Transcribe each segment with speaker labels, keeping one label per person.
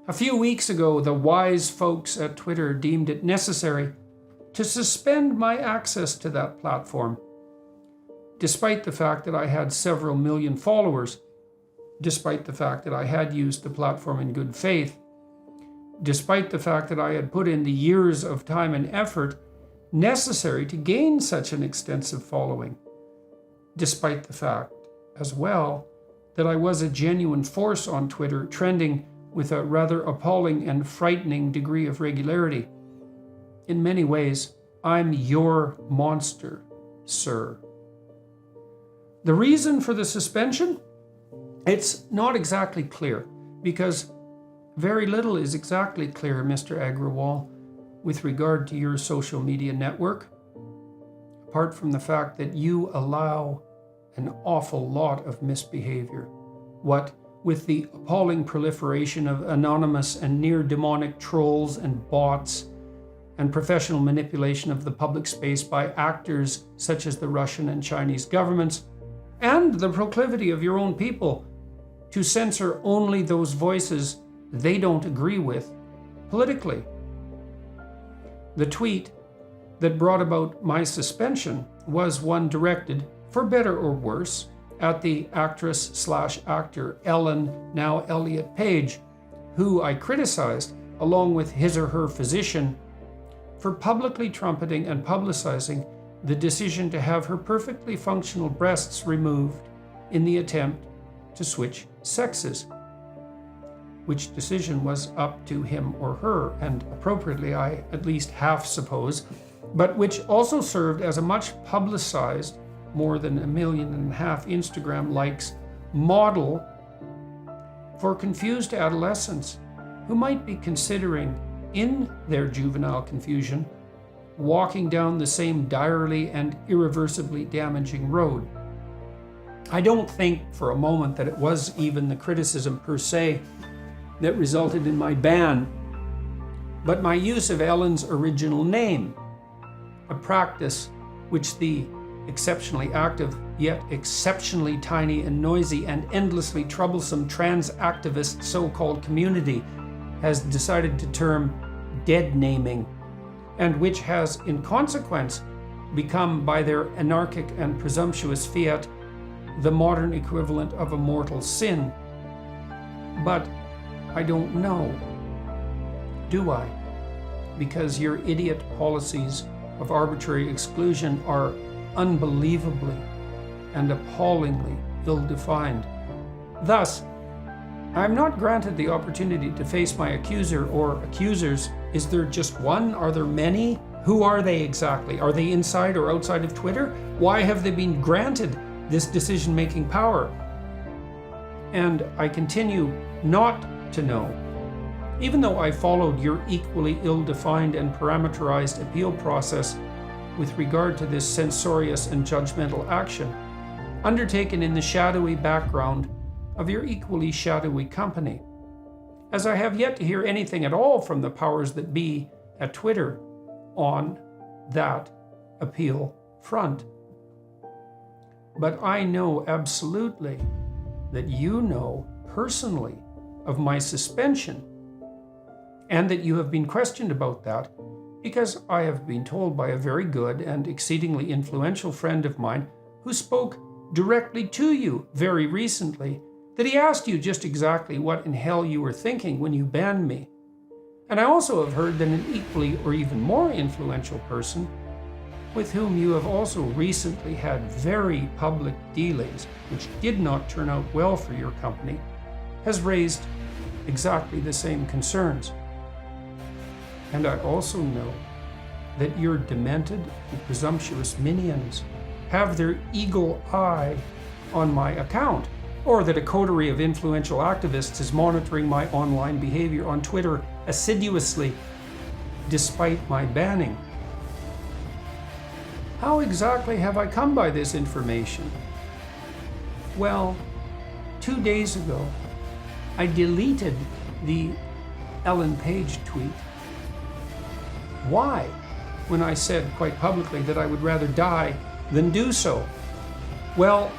Speaker 1: A few weeks ago, the wise folks at Twitter deemed it necessary to suspend my access to that platform, despite the fact that I had several million followers, despite the fact that I had used the platform in good faith, despite the fact that I had put in the years of time and effort necessary to gain such an extensive following, despite the fact, as well, that I was a genuine force on Twitter, trending with a rather appalling and frightening degree of regularity. In many ways, I'm your monster, sir. The reason for the suspension? It's not exactly clear, because very little is exactly clear, Mr. Agrawal, with regard to your social media network, apart from the fact that you allow an awful lot of misbehavior. What with the appalling proliferation of anonymous and near-demonic trolls and bots, and professional manipulation of the public space by actors such as the Russian and Chinese governments, and the proclivity of your own people to censor only those voices they don't agree with politically. The tweet that brought about my suspension was one directed, for better or worse, at the actress/actor Ellen, now Elliot Page, who I criticized, along with his or her physician, for publicly trumpeting and publicizing the decision to have her perfectly functional breasts removed in the attempt to switch sexes, which decision was up to him or her, and appropriately I at least half suppose, but which also served as a much publicized, more than 1.5 million Instagram likes, model for confused adolescents who might be considering, in their juvenile confusion, walking down the same direly and irreversibly damaging road. I don't think for a moment that it was even the criticism per se that resulted in my ban, but my use of Ellen's original name, a practice which the exceptionally active, yet exceptionally tiny and noisy and endlessly troublesome trans activist so-called community has decided to term dead naming, and which has in consequence become, by their anarchic and presumptuous fiat, the modern equivalent of a mortal sin. But I don't know, do I? Because your idiot policies of arbitrary exclusion are unbelievably and appallingly ill-defined. Thus, I am not granted the opportunity to face my accuser or accusers. Is there just one? Are there many? Who are they exactly? Are they inside or outside of Twitter? Why have they been granted this decision-making power? And I continue not to know, even though I followed your equally ill-defined and parameterized appeal process with regard to this censorious and judgmental action, undertaken in the shadowy background of your equally shadowy company, as I have yet to hear anything at all from the powers that be at Twitter on that appeal front. But I know absolutely that you know personally of my suspension, and that you have been questioned about that, because I have been told by a very good and exceedingly influential friend of mine who spoke directly to you very recently, that he asked you just exactly what in hell you were thinking when you banned me. And I also have heard that an equally or even more influential person, with whom you have also recently had very public dealings, which did not turn out well for your company, has raised exactly the same concerns. And I also know that your demented and presumptuous minions have their eagle eye on my account, or that a coterie of influential activists is monitoring my online behavior on Twitter assiduously, despite my banning. How exactly have I come by this information? Well, 2 days ago, I deleted the Ellen Page tweet. Why? When I said quite publicly that I would rather die than do so. Well,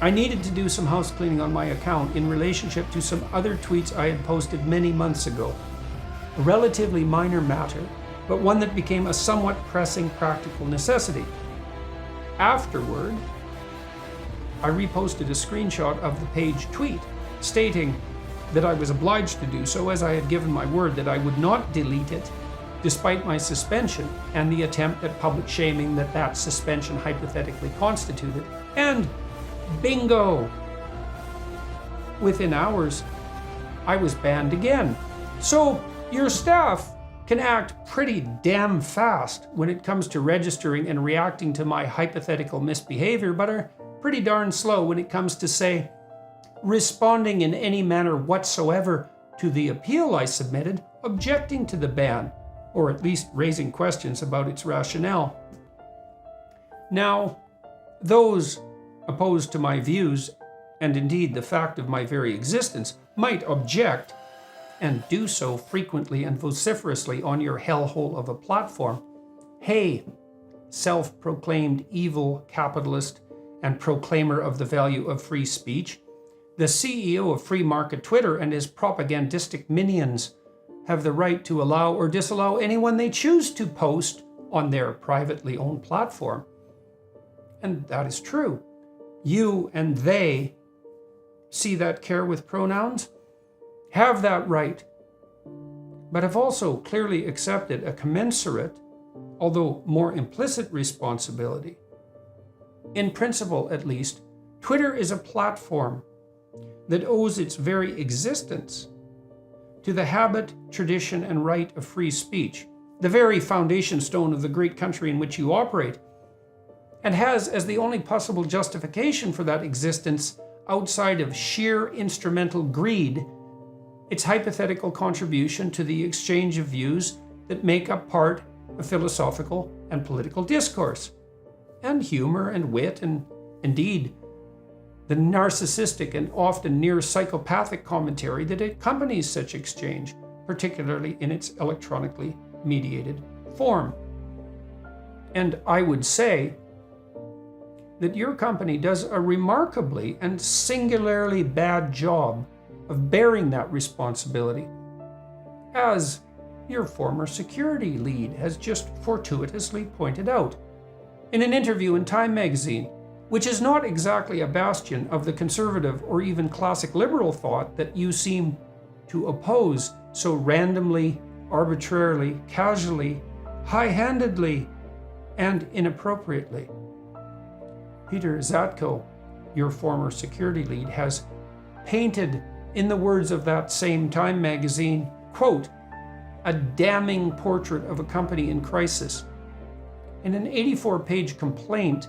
Speaker 1: I needed to do some house cleaning on my account in relationship to some other tweets I had posted many months ago. A relatively minor matter, but one that became a somewhat pressing practical necessity. Afterward, I reposted a screenshot of the page tweet, stating that I was obliged to do so as I had given my word that I would not delete it, despite my suspension and the attempt at public shaming that suspension hypothetically constituted. And bingo! Within hours, I was banned again. So your staff can act pretty damn fast when it comes to registering and reacting to my hypothetical misbehavior, but are pretty darn slow when it comes to, say, responding in any manner whatsoever to the appeal I submitted, objecting to the ban, or at least raising questions about its rationale. Now, those opposed to my views, and indeed the fact of my very existence, might object, and do so frequently and vociferously on your hellhole of a platform. Hey, self-proclaimed evil capitalist and proclaimer of the value of free speech, the CEO of free market Twitter and his propagandistic minions have the right to allow or disallow anyone they choose to post on their privately owned platform. And that is true. You and they, see that care with pronouns, have that right, but have also clearly accepted a commensurate, although more implicit responsibility. In principle, at least, Twitter is a platform that owes its very existence to the habit, tradition, and right of free speech, the very foundation stone of the great country in which you operate, and has as the only possible justification for that existence outside of sheer instrumental greed its hypothetical contribution to the exchange of views that make up part of philosophical and political discourse, and humor and wit, and indeed the narcissistic and often near psychopathic commentary that accompanies such exchange, particularly in its electronically mediated form. And I would say that your company does a remarkably and singularly bad job of bearing that responsibility, as your former security lead has just fortuitously pointed out in an interview in Time magazine, which is not exactly a bastion of the conservative or even classic liberal thought that you seem to oppose so randomly, arbitrarily, casually, high-handedly, and inappropriately. Peter Zatko, your former security lead, has painted, in the words of that same Time magazine, quote, a damning portrait of a company in crisis. In an 84-page complaint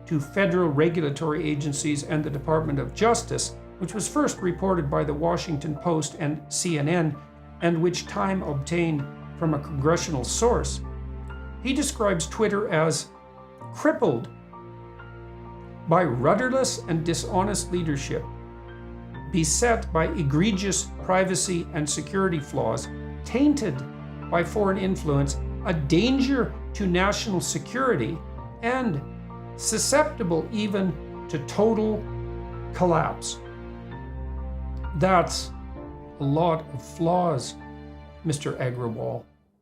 Speaker 1: to federal regulatory agencies and the Department of Justice, which was first reported by the Washington Post and CNN, and which Time obtained from a congressional source, he describes Twitter as crippled by rudderless and dishonest leadership, beset by egregious privacy and security flaws, tainted by foreign influence, a danger to national security, and susceptible even to total collapse. That's a lot of flaws, Mr. Agrawal.